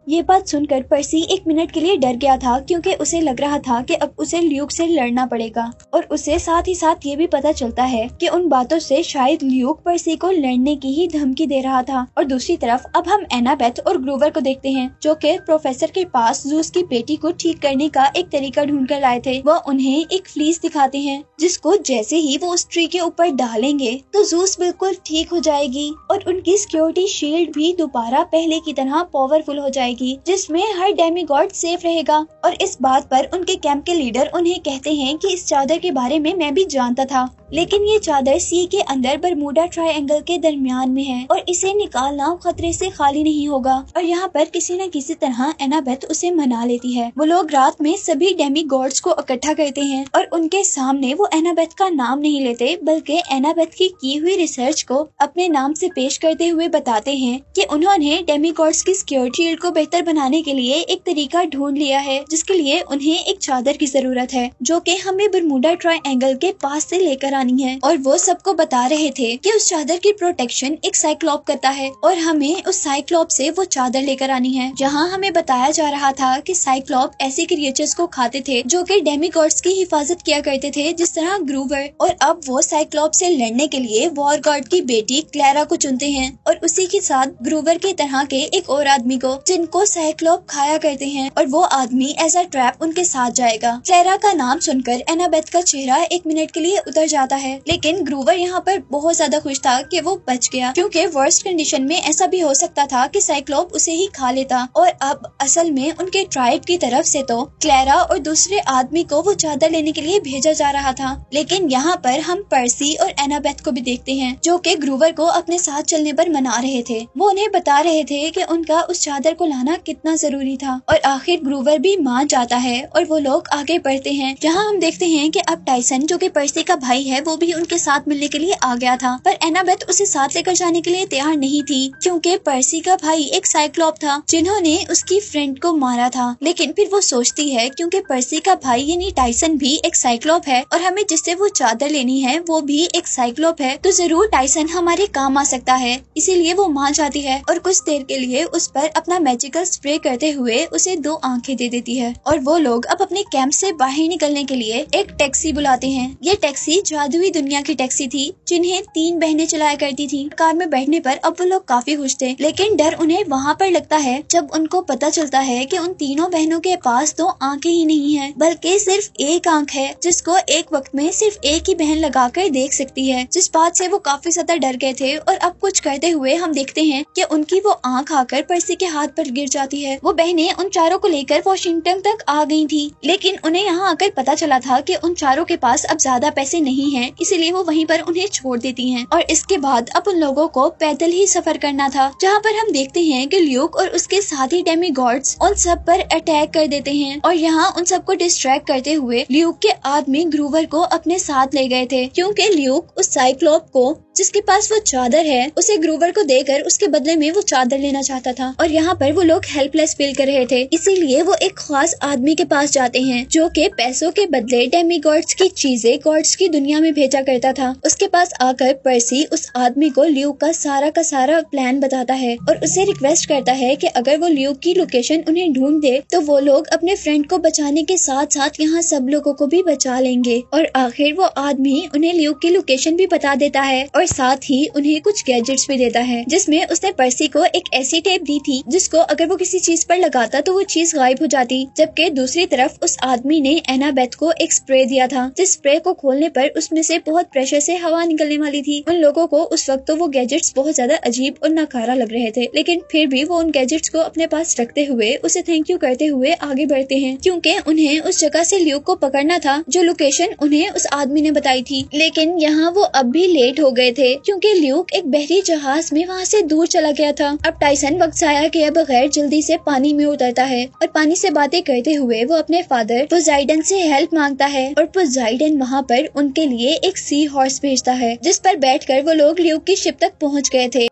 ये बात सुनकर पर्सी 1 मिनट के लिए डर गया था, क्योंकि उसे लग रहा था कि अब उसे ल्यूक से लड़ना पड़ेगा। और उसे साथ ही साथ ये भी पता चलता है कि उन बातों से शायद ल्यूक पर्सी को लड़ने की ही धमकी दे रहा था। और दूसरी तरफ अब हम एनाबेथ और ग्रूवर को देखते हैं, जो कि प्रोफेसर के पास ज़ूस की बेटी को ठीक करने का एक तरीका ढूंढ कर लाए थे। वह उन्हें एक फ्लीस दिखाते हैं, जिसको जैसे ही वो उस ट्री के ऊपर डालेंगे तो ज़ूस बिल्कुल ठीक हो जाएगी, और उनकी सिक्योरिटी शील्ड भी दोबारा पहले की तरह पावरफुल हो जाएगी, जिसमें हर डेमी गॉड सेफ रहेगा। और इस बात पर उनके कैंप के लीडर उन्हें कहते हैं कि इस चादर के बारे में मैं भी जानता था, लेकिन ये चादर सी के अंदर बरमूडा ट्रायंगल के दरमियान में है, और इसे निकालना खतरे से खाली नहीं होगा। और यहाँ पर किसी न किसी तरह एनाबेथ उसे मना लेती है। वो लोग रात में सभी डेमी गॉड्स को इकट्ठा करते हैं, और उनके सामने वो एनाबेथ का नाम नहीं लेते, बल्कि एनाबेथ की हुई रिसर्च को अपने नाम से पेश करते हुए बताते हैं कि उन्होंने डेमी गॉड्स की सिक्योरिटी शील्ड को बेहतर बनाने के लिए एक तरीका ढूंढ लिया है, जिसके लिए उन्हें एक चादर की जरूरत है, जो कि हमें बरमूडा ट्रायंगल के पास से लेकर आनी है और वो सबको बता रहे थे कि उस चादर की प्रोटेक्शन एक साइक्लोप करता है और हमें उस साइक्लोप से वो चादर लेकर आनी है। जहाँ हमें बताया जा रहा था कि साइक्लोप ऐसे क्रिएचर्स को खाते थे जो कि डेमीगॉड्स की हिफाजत किया करते थे, जिस तरह ग्रूवर। और अब वो साइक्लोप से लड़ने के लिए वॉर गॉड की बेटी क्लैरा को चुनते हैं और उसी के साथ ग्रूवर की तरह के एक और आदमी को, जिनको साइक्लोप खाया करते हैं, और वो आदमी एज अ ट्रैप उनके साथ जाएगा। क्लैरा का नाम सुनकर एनाबेथ का चेहरा 1 मिनट के लिए उतर जाता है, लेकिन ग्रूवर यहाँ पर बहुत ज्यादा खुश था कि वो बच गया, क्योंकि वर्स्ट कंडीशन में ऐसा भी हो सकता था कि साइक्लोप उसे ही खा लेता। और अब असल में उनके ट्राइब की तरफ से तो क्लैरा और दूसरे आदमी को वो चादर लेने के लिए भेजा जा रहा था। लेकिन यहाँ पर हम पर्सी और एनाबेथ को भी देखते हैं, जो कि ग्रूवर को अपने साथ चलने पर मना रहे थे। वो उन्हें बता रहे थे कि उनका उस चादर को लाना कितना जरूरी था, और आखिर ग्रूवर भी मान जाता है और वो लोग आगे बढ़ते हैं। जहाँ हम देखते हैं कि अब टाइसन, जो कि पर्सी का भाई है, वो भी उनके साथ मिलने के लिए आ गया था, पर एनाबेथ उसे साथ लेकर जाने के लिए तैयार नहीं थी, क्योंकि पर्सी का भाई एक साइक्लोप था जिन्होंने उसकी फ्रेंड को मारा था। लेकिन फिर वो सोचती है क्योंकि पर्सी का भाई यानी टाइसन भी एक साइक्लोप है और हमें जिससे वो चादर लेनी है वो भी एक साइक्लोप है, तो जरूर टाइसन हमारे काम आ सकता है। इसीलिए वो मान जाती है और कुछ देर के लिए उस पर अपना मैजिकल स्प्रे करते हुए उसे 2 आंखें दे देती है। और वो लोग अब अपने कैंप से बाहर निकलने के लिए एक टैक्सी बुलाते हैं। ये टैक्सी जादुई दुनिया की टैक्सी थी जिन्हें 3 बहनें चलाया करती थी। कार में बैठने पर अब वो लोग काफी खुश थे, लेकिन डर उन्हें वहाँ पर लगता है जब उनको पता चलता है कि उन तीनों बहनों के पास 2 आंखें ही नहीं है, बल्कि सिर्फ एक आंख है जिसको एक वक्त में सिर्फ एक ही बहन लगाकर देख सकती है। जिस बात से वो काफी ज्यादा डर गए थे और अब कुछ करते हुए हम देखते हैं कि उनकी वो आंख आकर पर्सी के हाथ पर गिर जाती है। वो बहनें उन चारों को लेकर वॉशिंगटन तक आ गई थी, लेकिन उन्हें यहाँ आकर पता चला था कि उन चारों के पास अब ज्यादा पैसे नहीं हैं, इसीलिए वो वहीं पर उन्हें छोड़ देती हैं। और इसके बाद अब उन लोगों को पैदल ही सफर करना था, जहाँ पर हम देखते हैं कि ल्यूक और उसके साथी डेमीगॉड्स उन सब पर अटैक कर देते हैं। और यहाँ उन सबको डिस्ट्रैक्ट करते हुए ल्यूक के आदमी ग्रूवर को अपने साथ ले गए थे, क्योंकि ल्यूक उस साइक्लोप को, जिसके पास वो चादर है, उसे ग्रूवर को देकर उसके बदले में वो चादर लेना चाहता था। और यहाँ पर वो लोग हेल्पलेस फील कर रहे थे, इसीलिए वो एक खास आदमी के पास जाते हैं जो कि पैसों के बदले डेमीगॉड्स की चीजें गॉड्स की दुनिया में भेजा करता था। उसके पास आकर पर्सी उस आदमी को ल्यूक का सारा प्लान बताता है और उसे रिक्वेस्ट करता है कि अगर वो ल्यूक की लोकेशन उन्हें ढूंढ दे तो वो लोग अपने फ्रेंड को बचाने के साथ साथ यहाँ सब लोगों को भी बचा लेंगे। और आखिर वो आदमी उन्हें ल्यूक की लोकेशन भी बता देता है और साथ ही उन्हें कुछ गैजेट्स भी देता है, जिसमें उसने पर्सी को एक ऐसी टेप दी थी जिसको अगर वो किसी चीज पर लगाता तो वो चीज गायब हो जाती। जबकि दूसरी तरफ उस आदमी ने एनाबेथ को एक स्प्रे दिया था, जिस स्प्रे को खोलने पर उसमें से बहुत प्रेशर से हवा निकलने वाली थी। उन लोगों को उस वक्त तो वो गैजेट्स बहुत ज्यादा अजीब और नकारा लग रहे थे, लेकिन फिर भी वो उन गैजेट्स को अपने पास रखते हुए उसे थैंक यू करते हुए आगे बढ़ते हैं, क्योंकि उन्हें उस जगह से ल्यूक को पकड़ना था जो लोकेशन उन्हें उस आदमी ने बताई थी। लेकिन यहाँ वो अब भी लेट हो गए थे, क्योंकि ल्यूक एक बहरी जहाज में वहाँ से दूर चला गया था। अब टाइसन वक्त जाया किए बगैर जल्दी से पानी में उतरता है और पानी से बातें करते हुए वो अपने फादर पोजाइडन से हेल्प मांगता है। और पोजाइडन वहाँ पर उनके लिए एक सी हॉर्स भेजता है, जिस पर बैठकर वो लोग ल्यूक की शिप तक पहुँच गए थे।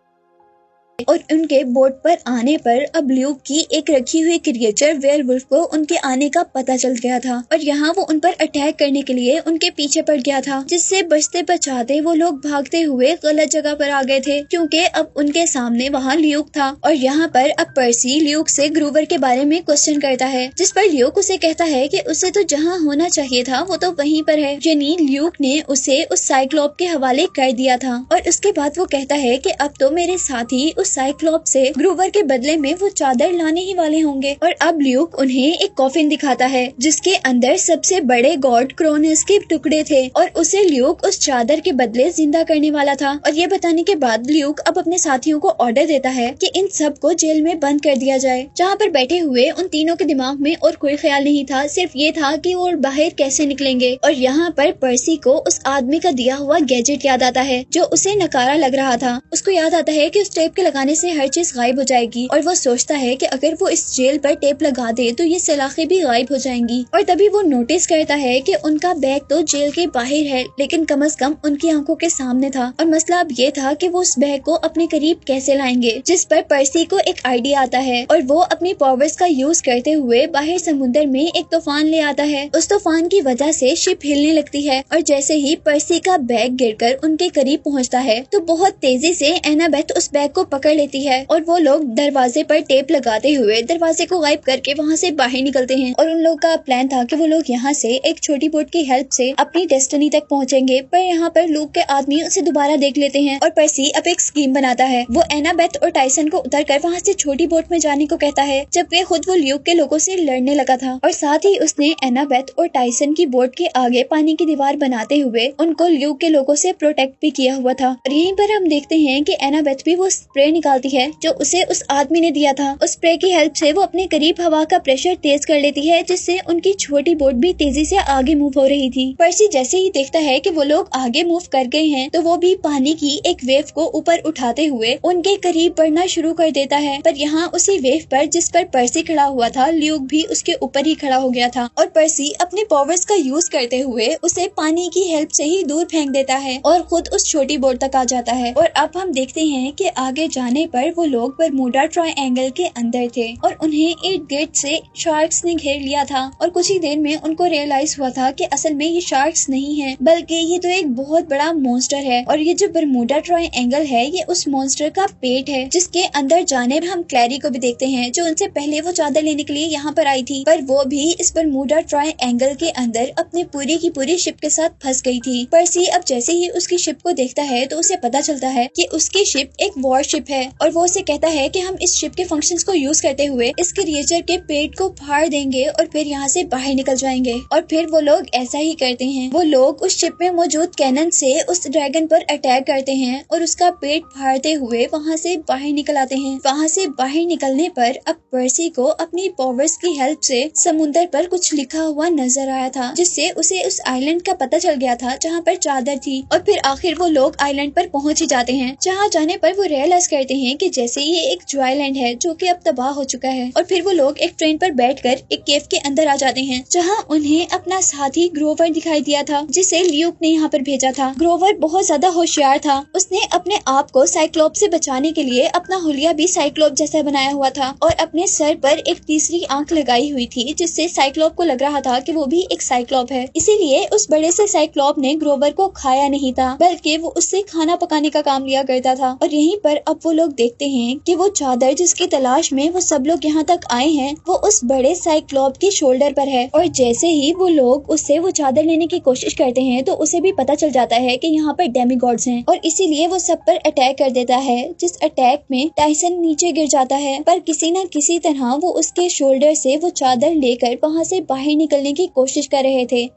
और उनके बोट पर आने पर अब ल्यूक की एक रखी हुई क्रिएचर वेयरवुल्फ को उनके आने का पता चल गया था और यहाँ वो उन पर अटैक करने के लिए उनके पीछे पड़ गया था, जिससे बचते बचाते वो लोग भागते हुए गलत जगह पर आ गए थे, क्योंकि अब उनके सामने वहाँ ल्यूक था। और यहाँ पर अब पर्सी ल्यूक से ग्रूवर के बारे में क्वेश्चन करता है, जिस पर ल्यूक उसे कहता है कि उसे तो जहाँ होना चाहिए था वो तो वहीं पर है, यानी ल्यूक ने उसे उस साइक्लोप के हवाले कर दिया था। और उसके बाद वो कहता है कि अब तो मेरे साथी साइक्लोप से ग्रूवर के बदले में वो चादर लाने ही वाले होंगे। और अब ल्यूक उन्हें एक कॉफिन दिखाता है जिसके अंदर सबसे बड़े गॉड क्रोनस के टुकड़े थे और उसे ल्यूक उस चादर के बदले जिंदा करने वाला था। और ये बताने के बाद ल्यूक अब अपने साथियों को ऑर्डर देता है कि इन सब को जेल में बंद कर दिया जाए, जहाँ पर बैठे हुए उन तीनों के दिमाग में और कोई ख्याल नहीं था, सिर्फ ये था कि वो बाहर कैसे निकलेंगे। और यहाँ पर पर्सी को उस आदमी का दिया हुआ गैजेट याद आता है जो उसे नकारा लग रहा था। उसको याद आता है कि उस टेप के लगाने से हर चीज गायब हो जाएगी और वो सोचता है कि अगर वो इस जेल पर टेप लगा दे तो ये सलाखें भी गायब हो जाएंगी। और तभी वो नोटिस करता है कि उनका बैग तो जेल के बाहर है लेकिन कम से कम उनकी आंखों के सामने था। और मसला अब ये था कि वो उस बैग को अपने करीब कैसे लाएंगे, जिस पर पर्सी को एक आइडिया आता है और वो अपनी पावर्स का यूज करते हुए बाहर समुद्र में एक तूफान ले आता है। उस तूफान की वजह से शिप हिलने लगती है और जैसे ही पर्सी का बैग गिरकर उनके करीब पहुंचता है तो बहुत तेजी से एनाबेथ उस बैग को पकड़ लेती है और वो लोग दरवाजे पर टेप लगाते हुए दरवाजे को गायब करके वहाँ से बाहर निकलते हैं। और उन लोग का प्लान था कि वो लोग यहाँ से एक छोटी बोट की हेल्प से अपनी डेस्टिनी तक पहुँचेंगे, पर यहाँ पर लूक के आदमी उसे दोबारा देख लेते हैं और पर्सी अब एक स्कीम बनाता है। वो एनाबेथ और टाइसन को उतरकर वहाँ से छोटी बोट में जाने को कहता है, जब वे खुद वो ल्यूक के लोगों से लड़ने लगा था। और साथ ही उसने एनाबेथ और टाइसन की बोट के आगे पानी की दीवार बनाते हुए उनको ल्यूक के लोगों से प्रोटेक्ट भी किया हुआ था। और यहीं पर हम देखते हैं कि एनाबेथ भी वो स्प्रे निकालती है जो उसे उस आदमी ने दिया था। उस स्प्रे की हेल्प से वो अपने करीब हवा का प्रेशर तेज कर लेती है, जिससे उनकी छोटी बोट भी तेजी से आगे मूव हो रही थी। पर्सी जैसे ही देखता है कि वो लोग आगे मूव कर गए हैं तो वो भी पानी की एक वेव को ऊपर उठाते हुए उनके करीब बढ़ना शुरू कर देता है। पर यहाँ उसी वेव पर जिस पर पर्सी खड़ा हुआ था, ल्यूक भी उसके ऊपर ही खड़ा हो गया था और पर्सी अपने पावर्स का यूज करते हुए उसे पानी की हेल्प से ही दूर फेंक देता है और खुद उस छोटी बोट तक आ जाता है। और अब हम देखते हैं कि आगे जाने पर वो लोग बरमूडा ट्रायंगल के अंदर थे और उन्हें एक गेट से शार्क्स ने घेर लिया था। और कुछ ही देर में उनको रियलाइज हुआ था कि असल में ये शार्क्स नहीं है बल्कि ये तो एक बहुत बड़ा मॉन्स्टर है। और ये जो बरमूडा ट्रायंगल है ये उस मॉन्स्टर का पेट है, जिसके अंदर जाने पर हम क्लैरी को भी देखते हैं जो उनसे पहले वो चादर लेने के लिए यहाँ पर आई थी, पर वो भी इस बरमूडा ट्रायंगल के अंदर अपनी पूरी की पूरी शिप के साथ फंस गई थी। पर्सी अब जैसे ही उसकी शिप को देखता है तो उसे पता चलता है कि उसकी शिप एक वॉर शिप है और वो उसे कहता है कि हम इस शिप के फंक्शंस को यूज करते हुए इस क्रिएचर के पेट को फाड़ देंगे और फिर यहाँ से बाहर निकल जाएंगे। और फिर वो लोग ऐसा ही करते हैं। वो लोग उस शिप में मौजूद कैनन से उस ड्रैगन पर अटैक करते हैं और उसका पेट फाड़ते हुए वहाँ से बाहर निकल आते हैं। वहाँ से बाहर निकलने पर अब पर्सी को अपनी पावर्स की हेल्प से समुद्र पर कुछ लिखा हुआ नजर आया था, जिससे उसे उस आइलैंड का पता चल गया था जहाँ पर चादर थी। और फिर आखिर वो लोग आइलैंड पर पहुँच ही जाते हैं, जहाँ जाने पर वो रियलाइज करते हैं कि जैसे ये एक ज्वाइलैंड है जो कि अब तबाह हो चुका है। और फिर वो लोग एक ट्रेन पर बैठकर एक केव के अंदर आ जाते हैं, जहाँ उन्हें अपना साथी ग्रोवर दिखाई दिया था जिसे ल्यूक ने यहाँ पर भेजा था। ग्रोवर बहुत ज्यादा होशियार था। उसने अपने आप को साइक्लोप से बचाने के लिए अपना हुलिया भी साइक्लोप जैसा बनाया हुआ था और अपने सर पर एक तीसरी आंख लगाई हुई थी, जिससे साइक्लोप को लग रहा था कि वो भी एक साइक्लोप है। इसीलिए उस बड़े से साइक्लोप ने ग्रोवर को खाया नहीं था बल्कि वो उससे खाना पकाने का काम लिया करता था। और यहीं पर अब वो लोग देखते हैं कि वो चादर जिसकी तलाश में वो सब लोग यहाँ तक आए हैं वो उस बड़े साइक्लोप के शोल्डर पर है। और जैसे ही वो लोग उससे वो चादर लेने की कोशिश करते हैं तो उसे भी पता चल जाता है कि यहाँ पर डेमीगॉड्स हैं और इसीलिए वो सब पर अटैक कर देता है, जिस अटैक में टाइसन नीचे गिर जाता है। पर किसी न किसी तरह वो उसके शोल्डर से वो चादर लेकर वहाँ से बाहर निकलने की कोशिश कर रहे थे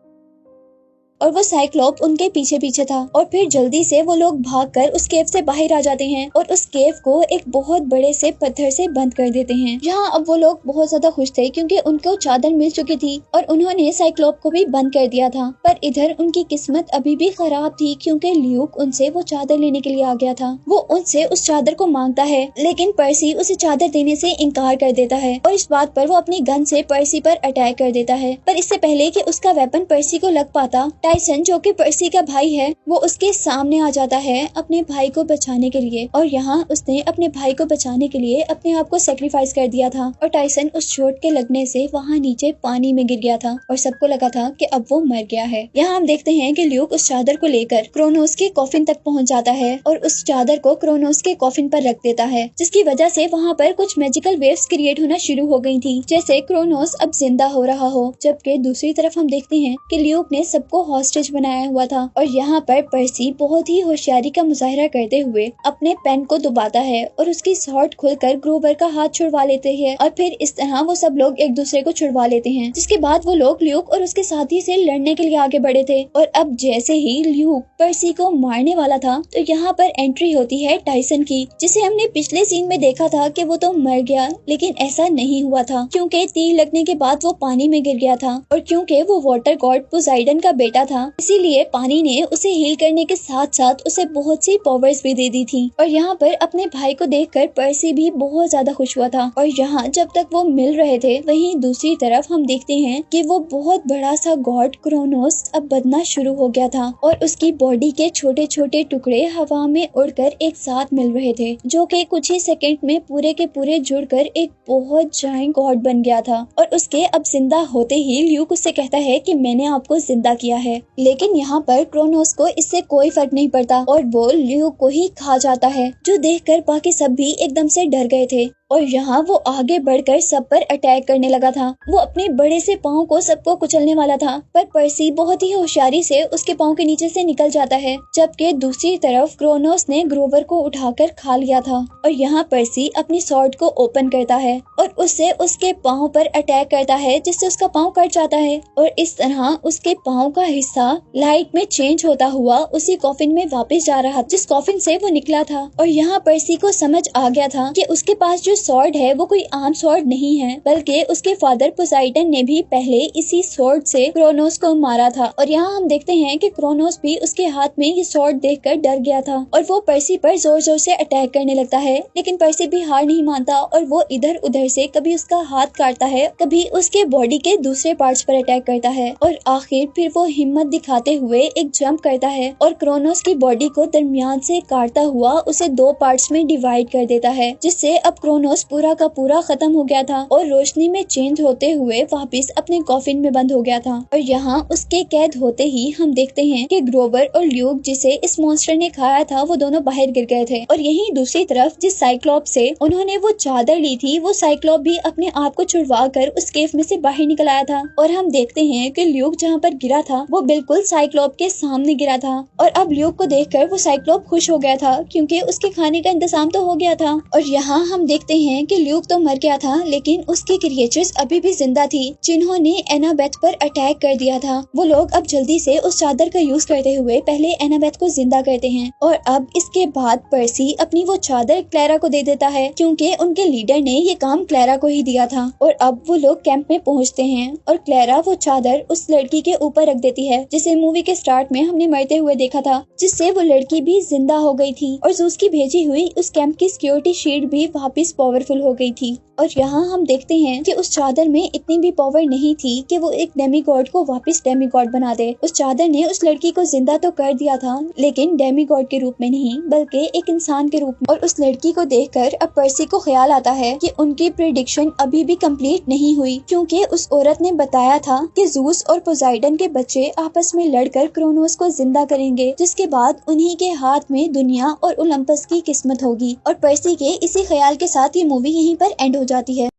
और वो साइक्लोप उनके पीछे पीछे था। और फिर जल्दी से वो लोग भागकर उस केव से बाहर आ जाते हैं और उस केव को एक बहुत बड़े से पत्थर से बंद कर देते हैं। यहाँ अब वो लोग बहुत ज्यादा खुश थे क्योंकि उनको चादर मिल चुकी थी और उन्होंने साइक्लोप को भी बंद कर दिया था। पर इधर उनकी किस्मत अभी भी खराब थी क्योंकि ल्यूक उनसे वो चादर लेने के लिए आ गया था। वो उनसे उस चादर को मांगता है लेकिन पर्सी उसे चादर देने से इनकार कर देता है और इस बात पर वो अपनी गन से पर्सी पर अटैक कर देता है। पर इससे पहले कि उसका वेपन पर्सी को लग पाता, टाइसन जो कि पर्सी का भाई है वो उसके सामने आ जाता है अपने भाई को बचाने के लिए। और यहाँ उसने अपने भाई को बचाने के लिए अपने आप को सेक्रीफाइस कर दिया था और टाइसन उस चोट के लगने से वहाँ नीचे पानी में गिर गया था और सबको लगा था कि अब वो मर गया है। यहाँ हम देखते हैं कि ल्यूक उस चादर को लेकर क्रोनोस के कॉफिन तक पहुँच जाता है और उस चादर को क्रोनोस के कॉफिन पर रख देता है, जिसकी वजह से वहाँ पर कुछ मैजिकल वेव्स क्रिएट होना शुरू हो गई थी, जैसे क्रोनोस अब जिंदा हो रहा हो। जबकि दूसरी तरफ हम देखते हैं कि ल्यूक ने सबको हॉस्टेज बनाया हुआ था और यहाँ पर पर्सी बहुत ही होशियारी का मुजाहिरा करते हुए अपने पेन को दबाता है और उसकी शॉर्ट खुलकर ग्रोवर का हाथ छुड़वा लेते हैं और फिर इस तरह वो सब लोग एक दूसरे को छुड़वा लेते हैं। जिसके बाद वो लोग ल्यूक और उसके साथी से लड़ने के लिए आगे बढ़े थे और अब जैसे ही ल्यूक पर्सी को मारने वाला था तो यहाँ पर एंट्री होती है टाइसन की, जिसे हमने पिछले सीन में देखा था कि वो तो मर गया, लेकिन ऐसा नहीं हुआ था क्योंकि तीर लगने के बाद वो पानी में गिर गया था और क्योंकि वो वाटर गॉड पोसाइडन का बेटा था, इसीलिए पानी ने उसे हील करने के साथ साथ उसे बहुत सी पावर्स भी दे दी थी। और यहाँ पर अपने भाई को देखकर पर्सी भी बहुत ज्यादा खुश हुआ था। और यहाँ जब तक वो मिल रहे थे, वहीं दूसरी तरफ हम देखते हैं कि वो बहुत बड़ा सा गॉड क्रोनोस अब बनना शुरू हो गया था और उसकी बॉडी के छोटे छोटे टुकड़े हवा में उड़कर एक साथ मिल रहे थे, जो कि कुछ ही सेकंड में पूरे के पूरे जुड़कर एक बहुत जायंट गॉड बन गया था। और उसके अब जिंदा होते ही ल्यूक उससे कहता है कि मैंने आपको जिंदा किया है। लेकिन यहाँ पर क्रोनोस को इससे कोई फर्क नहीं पड़ता और वो ल्यूक को ही खा जाता है, जो देखकर बाकी सब भी एकदम से डर गए थे। और यहाँ वो आगे बढ़कर सब पर अटैक करने लगा था। वो अपने बड़े से पाँव को सबको कुचलने वाला था, पर पर्सी बहुत ही होशियारी से उसके पाँव के नीचे से निकल जाता है, जबकि दूसरी तरफ क्रोनोस ने ग्रोवर को उठाकर खा लिया था। और यहाँ पर्सी अपनी स्वॉर्ड को ओपन करता है और उससे उसके पाँव पर अटैक करता है, जिससे उसका पाँव कट जाता है। और इस तरह उसके पाँव का हिस्सा लाइट में चेंज होता हुआ उसी कॉफिन में वापस जा रहा, जिस कॉफिन से वो निकला था। और यहाँ पर्सी को समझ आ गया था कि उसके पास जो स्वॉर्ड है वो कोई आम स्वॉर्ड नहीं है, बल्कि उसके फादर पोसाइडन ने भी पहले इसी स्वॉर्ड से क्रोनोस को मारा था। और यहाँ हम देखते हैं कि क्रोनोस भी उसके हाथ में ये स्वॉर्ड देखकर डर गया था और वो पर्सी पर जोर जोर से अटैक करने लगता है। लेकिन पर्सी भी हार नहीं मानता और वो इधर उधर से कभी उसका हाथ काटता है, कभी उसके बॉडी के दूसरे पार्ट्स पर अटैक करता है और आखिर फिर वो हिम्मत दिखाते हुए एक जंप करता है और क्रोनोस की बॉडी को दरमियान से काटता हुआ उसे दो पार्ट्स में डिवाइड कर देता है, जिससे अब क्रोनोस पूरा का पूरा खत्म हो गया था और रोशनी में चेंज होते हुए वापस अपने कॉफिन में बंद हो गया था। और यहाँ उसके कैद होते ही हम देखते हैं कि ग्रोवर और ल्यूक, जिसे इस मॉन्स्टर ने खाया था, वो दोनों बाहर गिर गए थे। और यहीं दूसरी तरफ जिस साइक्लोप से उन्होंने वो चादर ली थी, वो साइक्लोप भी अपने आप को छुड़वा कर उस केव में से बाहर निकल आया था। और हम देखते हैं कि ल्यूक जहाँ पर गिरा था वो बिल्कुल साइक्लोप के सामने गिरा था। और अब ल्यूक को देखकर वो साइक्लोप खुश हो गया था, क्योंकि उसके खाने का इंतजाम तो हो गया था। और यहाँ हम देखते हैं कि ल्यूक तो मर गया था, लेकिन उसकी क्रिएचर्स अभी भी जिंदा थी, जिन्होंने एनाबेथ पर अटैक कर दिया था। वो लोग अब जल्दी से उस चादर का यूज करते हुए पहले एनाबेथ को जिंदा करते हैं और अब इसके बाद पर्सी अपनी वो चादर क्लैरा को दे देता है, क्योंकि उनके लीडर ने ये काम क्लैरा को ही दिया था। और अब वो लोग कैंप में पहुंचते हैं और क्लैरा वो चादर उस लड़की के ऊपर रख देती है, जिसे मूवी के स्टार्ट में हमने मरते हुए देखा था, जिससे वो लड़की भी जिंदा हो गई थी और जूस की भेजी हुई उस कैंप की सिक्योरिटी शील्ड भी वापस पावरफुल हो गई थी। और यहाँ हम देखते हैं कि उस चादर में इतनी भी पावर नहीं थी कि वो एक डेमीगॉड को वापस डेमीगॉड बना दे। उस चादर ने उस लड़की को जिंदा तो कर दिया था, लेकिन डेमीगॉड के रूप में नहीं, बल्कि एक इंसान के रूप में। और उस लड़की को देखकर अब पर्सी को ख्याल आता है कि उनकी प्रेडिक्शन अभी भी कंप्लीट नहीं हुई, क्योंकि उस औरत ने बताया था कि जूस और पोसाइडन के बच्चे आपस में लड़कर क्रोनोस को जिंदा करेंगे, जिसके बाद उन्हीं के हाथ में दुनिया और ओलंपस की किस्मत होगी। और पर्सी के इसी ख्याल के साथ ये मूवी यहीं पर एंड हो जाती है।